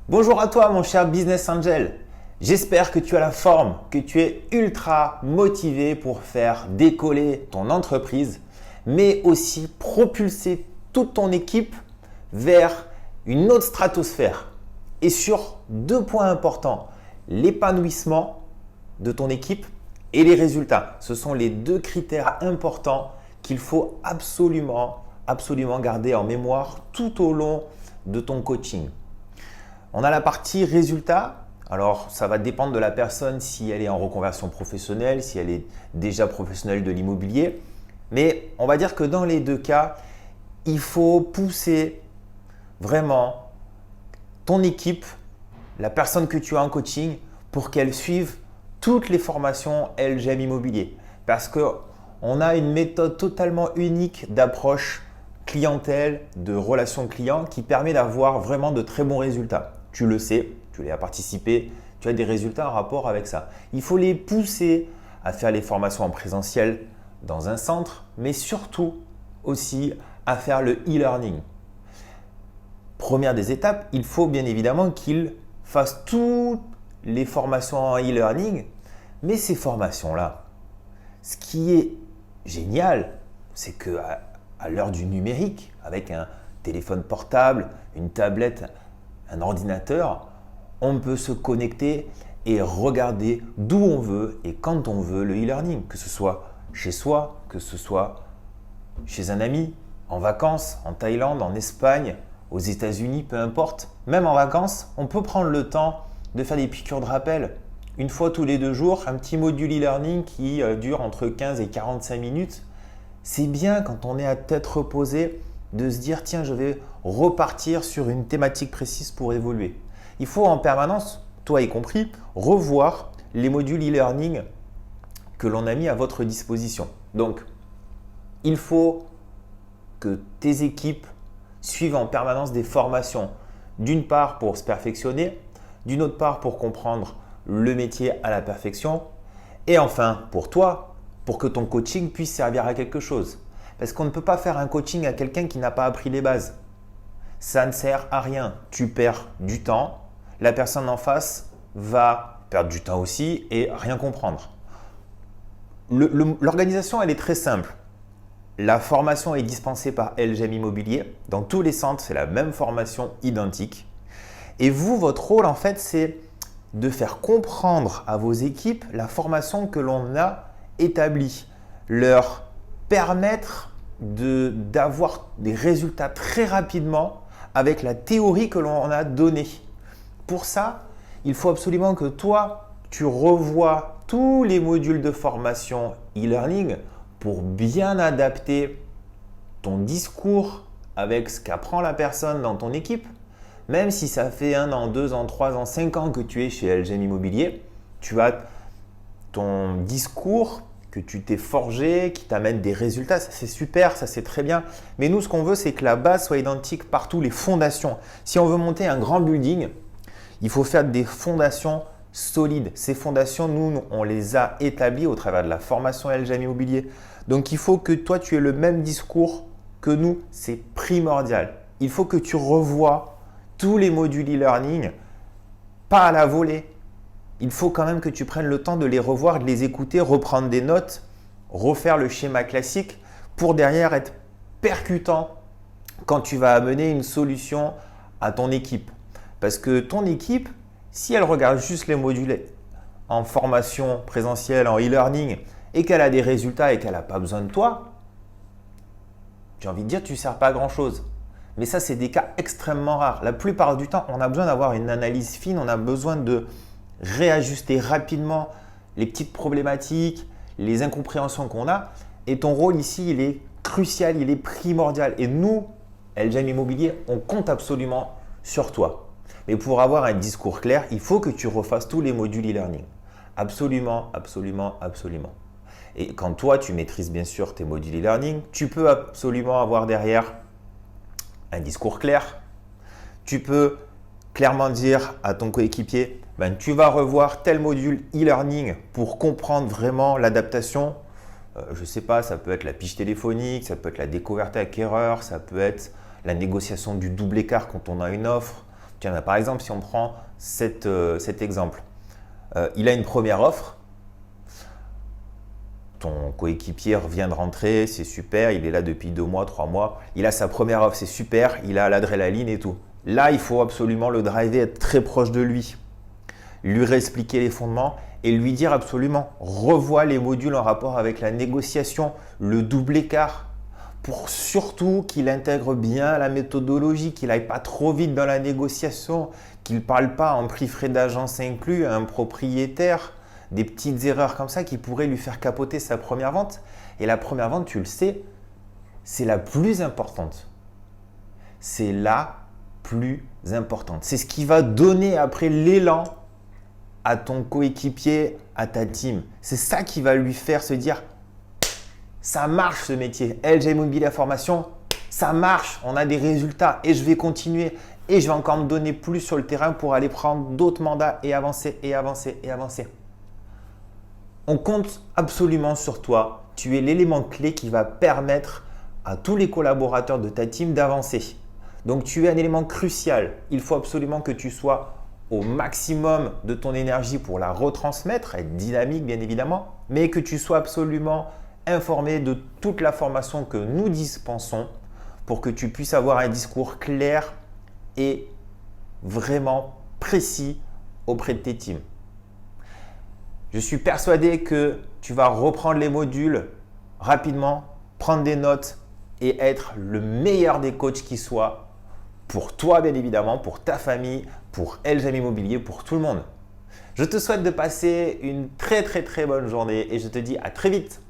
Bonjour à toi mon cher Business Angel. J'espère que tu as la forme, que tu es ultra motivé pour faire décoller ton entreprise, mais aussi propulser toute ton équipe vers une autre stratosphère. Et sur deux points importants, l'épanouissement de ton équipe et les résultats. Ce sont les deux critères importants qu'il faut absolument garder en mémoire tout au long de ton coaching. On a la partie résultats. Alors, ça va dépendre de la personne si elle est en reconversion professionnelle, si elle est déjà professionnelle de l'immobilier. Mais on va dire que dans les deux cas, il faut pousser vraiment ton équipe, la personne que tu as en coaching, pour qu'elle suive toutes les formations LGM Immobilier. Parce qu'on a une méthode totalement unique d'approche clientèle, de relation client qui permet d'avoir vraiment de très bons résultats. Tu le sais, tu y as participé, tu as des résultats en rapport avec ça. Il faut les pousser à faire les formations en présentiel dans un centre, mais surtout aussi à faire le e-learning. Première des étapes, il faut bien évidemment qu'ils fassent toutes les formations en e-learning, mais ces formations-là, ce qui est génial, c'est qu'à l'heure du numérique, avec un téléphone portable, une tablette, un ordinateur, on peut se connecter et regarder d'où on veut et quand on veut le e-learning, que ce soit chez soi, que ce soit chez un ami, en vacances, en Thaïlande, en Espagne, aux États-Unis, peu importe. Même en vacances, on peut prendre le temps de faire des piqûres de rappel. Une fois tous les 2 jours, un petit module e-learning qui dure entre 15 et 45 minutes. C'est bien quand on est à tête reposée de se dire tiens, je vais repartir sur une thématique précise pour évoluer. Il faut en permanence, toi y compris, revoir les modules e-learning que l'on a mis à votre disposition. Donc, il faut que tes équipes suivent en permanence des formations. D'une part pour se perfectionner, d'une autre part pour comprendre le métier à la perfection et enfin pour toi, pour que ton coaching puisse servir à quelque chose. Parce qu'on ne peut pas faire un coaching à quelqu'un qui n'a pas appris les bases. Ça ne sert à rien. Tu perds du temps, la personne en face va perdre du temps aussi et rien comprendre. L'organisation, elle est très simple. La formation est dispensée par LGM Immobilier. Dans tous les centres, c'est la même formation identique. Et vous, votre rôle, en fait, c'est de faire comprendre à vos équipes la formation que l'on a établie, leur permettre d'avoir des résultats très rapidement avec la théorie que l'on a donnée. Pour ça, il faut absolument que toi, tu revoies tous les modules de formation e-learning pour bien adapter ton discours avec ce qu'apprend la personne dans ton équipe. Même si ça fait 1 an, 2 ans, 3 ans, 5 ans que tu es chez LGM Immobilier, tu as ton discours que tu t'es forgé, qui t'amène des résultats. Ça, c'est super, ça c'est très bien. Mais nous, ce qu'on veut, c'est que la base soit identique partout, les fondations. Si on veut monter un grand building, il faut faire des fondations solides. Ces fondations, nous, on les a établies au travers de la formation LGM Immobilier. Donc, il faut que toi, tu aies le même discours que nous. C'est primordial. Il faut que tu revoies tous les modules e-learning, pas à la volée. Il faut quand même que tu prennes le temps de les revoir, de les écouter, reprendre des notes, refaire le schéma classique pour derrière être percutant quand tu vas amener une solution à ton équipe. Parce que ton équipe, si elle regarde juste les modules en formation présentielle, en e-learning et qu'elle a des résultats et qu'elle n'a pas besoin de toi, j'ai envie de dire, tu ne sers pas à grand-chose. Mais ça, c'est des cas extrêmement rares. La plupart du temps, on a besoin d'avoir une analyse fine, on a besoin de réajuster rapidement les petites problématiques, les incompréhensions qu'on a. Et ton rôle ici, il est crucial, il est primordial. Et nous, LGM Immobilier, on compte absolument sur toi. Mais pour avoir un discours clair, il faut que tu refasses tous les modules e-learning. Absolument, absolument, absolument. Et quand toi, tu maîtrises bien sûr tes modules e-learning, tu peux absolument avoir derrière un discours clair. Tu peux clairement dire à ton coéquipier, tu vas revoir tel module e-learning pour comprendre vraiment l'adaptation. Je ne sais pas, ça peut être la fiche téléphonique, ça peut être la découverte acquéreur, ça peut être la négociation du double écart quand on a une offre. Tiens, par exemple, si on prend cet exemple, il a une première offre. Ton coéquipier vient de rentrer, c'est super, il est là depuis 2 mois, 3 mois. Il a sa première offre, c'est super, il a l'adrénaline et tout. Là, il faut absolument le driver, être très proche de lui, lui réexpliquer les fondements et lui dire absolument, revois les modules en rapport avec la négociation, le double écart, pour surtout qu'il intègre bien la méthodologie, qu'il n'aille pas trop vite dans la négociation, qu'il ne parle pas en prix frais d'agence inclus à un propriétaire, des petites erreurs comme ça qui pourraient lui faire capoter sa première vente. Et la première vente, tu le sais, c'est la plus importante. C'est la plus importante. C'est ce qui va donner après l'élan à ton coéquipier, à ta team. C'est ça qui va lui faire se dire ça marche ce métier. LG Immobilier Formation, ça marche. On a des résultats et je vais continuer et je vais encore me donner plus sur le terrain pour aller prendre d'autres mandats et avancer et avancer et avancer. On compte absolument sur toi. Tu es l'élément clé qui va permettre à tous les collaborateurs de ta team d'avancer. Donc, tu es un élément crucial. Il faut absolument que tu sois au maximum de ton énergie pour la retransmettre, être dynamique bien évidemment, mais que tu sois absolument informé de toute la formation que nous dispensons pour que tu puisses avoir un discours clair et vraiment précis auprès de tes teams. Je suis persuadé que tu vas reprendre les modules rapidement, prendre des notes et être le meilleur des coachs qui soit pour toi bien évidemment, pour ta famille, pour LGM Immobilier, pour tout le monde. Je te souhaite de passer une très bonne journée et je te dis à très vite.